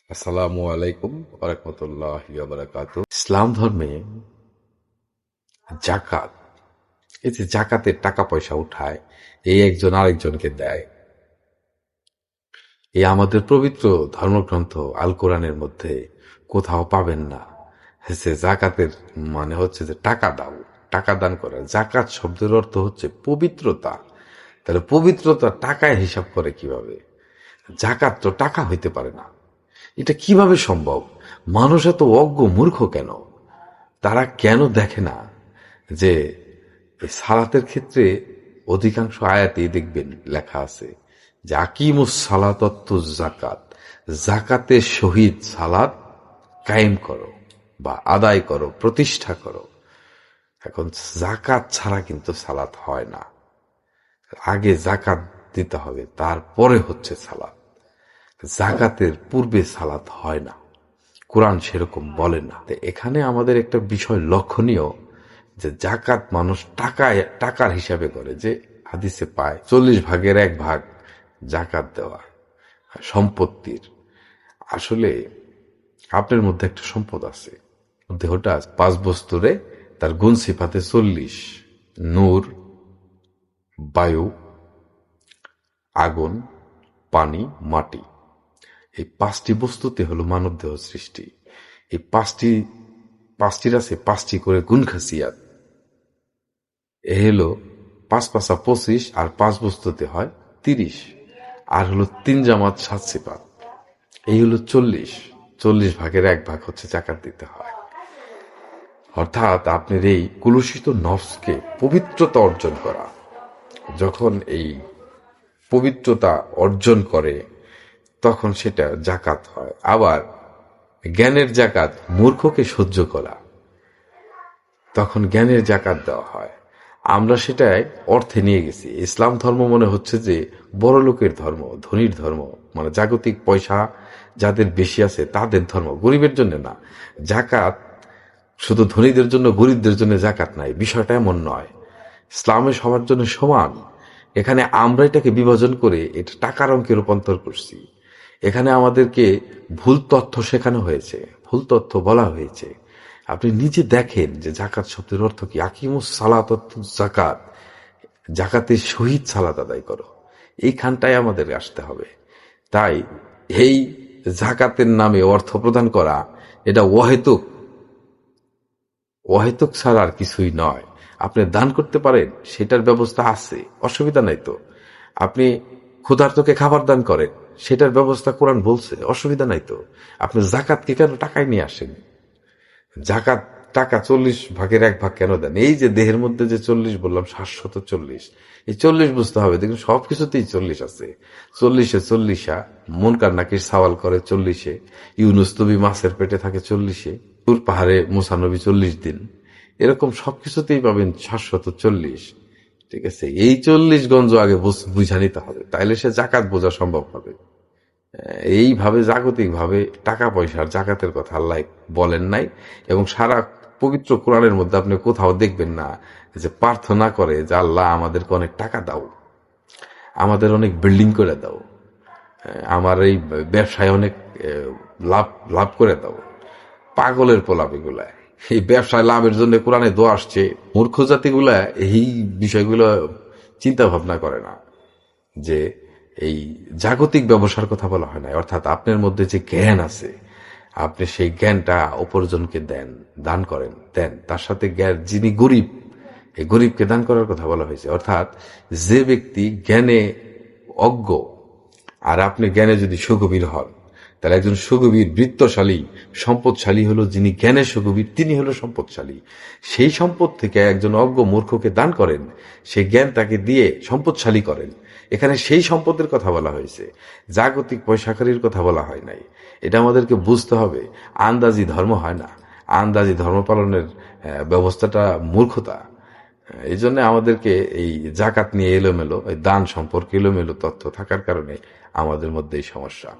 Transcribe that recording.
আসসালামু আলাইকুম ওয়া রাহমাতুল্লাহি ওয়া বারাকাতুহু। ইসলাম ধর্মে জাকাত, এই যে জাকাতের টাকা পয়সা উঠায়, এই একজন আরেকজনকে দেয়, এই আমাদের পবিত্র ধর্মগ্রন্থ আল কোরআনের মধ্যে কোথাও পাবেন না যে জাকাতের মানে হচ্ছে যে টাকা দাও, টাকা দান করা। জাকাত শব্দের অর্থ হচ্ছে পবিত্রতা। তাহলে পবিত্রতা টাকায় হিসাব করে কিভাবে? জাকাত তো টাকা হইতে পারে না, এটা কিভাবে সম্ভব? মানুষ এত অজ্ঞ মূর্খ কেন? তারা কেন দেখে না যে এই সালাতের ক্ষেত্রে অধিকাংশ আয়াতেই দেখবেন লেখা আছে যে আকিমুস সালাত জাকাত, জাকাতের সহিত সালাত কায়েম করো বা আদায় করো, প্রতিষ্ঠা করো। এখন জাকাত ছাড়া কিন্তু সালাত হয় না, আগে জাকাত দিতে হবে, তারপরে হচ্ছে সালাত। জাকাতের পূর্বে সালাত হয় না, কোরআন সেরকম বলে না। এখানে আমাদের একটা বিষয় লক্ষণীয় যে জাকাত মানুষ টাকার হিসাবে করে, যে হাদিসে পায় 40 ভাগের 1 ভাগ জাকাত দেওয়া সম্পত্তির। আসলে আপনার মধ্যে একটা সম্পদ আছে, দেহটা 5 বস্তুরে তার গুণ সিফাতে 40: নূর, বায়ু, আগুন, পানি, মাটি। এই 5টি বস্তুতে হলো মানব দেহ সৃষ্টি। এই পাঁচটির আছে 5টি করে গুণ খাসিয়াত। এ হলো 5×5 = 25, আর 5 বস্তুতে হয় 30, আর হলো 3 জামাত 7 সিফাত, এই হলো 40। 40 ভাগের 1 ভাগ হচ্ছে জাকাত দিতে হয়। অর্থাৎ আপনার এই কুলুষিত নফসকে পবিত্রতা অর্জন করা, যখন এই পবিত্রতা অর্জন করে তখন সেটা জাকাত হয়। আবার জ্ঞানের জাকাত, মূর্খকে সহ্য করা, তখন জ্ঞানের জাকাত দেওয়া হয়। আমরা সেটাই অর্থে নিয়ে গেছি। ইসলাম ধর্ম মনে হচ্ছে যে বড় লোকের ধর্ম, ধনীর ধর্ম, মানে জাগতিক পয়সা যাদের বেশি আছে তাদের ধর্ম, গরিবের জন্য না। জাকাত শুধু ধনীদের জন্য, গরিবদের জন্য জাকাত নাই, বিষয়টা এমন নয়। ইসলামে সবার জন্য সমান। এখানে আমরা এটাকে বিভাজন করে এটা টাকার অঙ্কে রূপান্তর করছি। এখানে আমাদেরকে ভুল তথ্য শেখানো হয়েছে, ভুল তথ্য বলা হয়েছে। আপনি নিজে দেখেন যে জাকাত শব্দের অর্থ কি। আকিমুস সালাত জাকাত, জাকাতের সহিত সালাত আদায় করো, এইখানটায় আমাদের আসতে হবে। তাই এই জাকাতের নামে অর্থ প্রদান করা এটা অহেতুক, অহেতুক ছাড়া আর কিছুই নয়। আপনি দান করতে পারেন, সেটার ব্যবস্থা আছে, অসুবিধা নাই তো। আপনি ক্ষুধার্তকে খাবার দান করেন, সেটার ব্যবস্থা কোরআন বলছে, অসুবিধা নাই তো। আপনি জাকাতকে কেন টাকায় নিয়ে আসেন? জাকাত টাকা 40 ভাগের 1 ভাগ কেন দেন? এই যে দেহের মধ্যে যে 40 বললাম, 740, এই 40 বুঝতে হবে। দেখুন সবকিছুতেই 40 আছে। 40-এ মুনকার নাকির সওয়াল করে 40-এ, ইউনুস নবী মাছের পেটে থাকে 40-এ, তুর পাহাড়ে মুসা নবী 40 দিন, এরকম সবকিছুতেই পাবেন 740। ঠিক আছে, এই 40 গঞ্জ আগে বুঝা নিতে হবে, তাইলে সে জাকাত বোঝা সম্ভব হবে। এইভাবে জাগতিক ভাবে টাকা পয়সার জাকাতের কথা আল্লাহ বলেন নাই। এবং সারা পবিত্র কোরআনের মধ্যে আপনি কোথাও দেখবেন না যে প্রার্থনা করে যে আল্লাহ আমাদেরকে অনেক টাকা দাও, আমাদের অনেক বিল্ডিং করে দাও, আমার এই ব্যবসায় অনেক লাভ লাভ করে দাও। পাগলের পোলাপ এগুলা, এই ব্যবসায় লাভের জন্য কোরআনে দোয়া আসছে। মূর্খ জাতিগুলা এই বিষয়গুলো চিন্তা ভাবনা করে না যে এই জাগতিক ব্যবসার কথা বলা হয় না। অর্থাৎ আপনার মধ্যে যে জ্ঞান আছে, আপনি সেই জ্ঞানটা অপরজনকে দেন, দান করেন, দেন। তার সাথে জ্ঞান, যিনি গরিব, এই গরিবকে দান করার কথা বলা হয়েছে। অর্থাৎ যে ব্যক্তি জ্ঞানে অজ্ঞ, আর আপনি জ্ঞানে যদি সুগভীর হন, তাহলে একজন সুগভীর বৃত্তশালী সম্পদশালী হলো যিনি জ্ঞানে সুগভীর, তিনি হলো সম্পদশালী। সেই সম্পদ থেকে একজন অজ্ঞ মূর্খকে দান করেন, সেই জ্ঞান তাকে দিয়ে সম্পদশালী করেন। এখানে সেই সম্পদের কথা বলা হয়েছে, জাগতিক পয়সাকারীর কথা বলা হয় নাই। এটা আমাদেরকে বুঝতে হবে। আন্দাজি ধর্ম হয় না, আন্দাজি ধর্ম পালনের ব্যবস্থাটা মূর্খতা। এই জন্য আমাদেরকে এই জাকাত নিয়ে এলোমেলো, এই দান সম্পর্কে এলোমেলো তথ্য থাকার কারণে আমাদের মধ্যে এই সমস্যা।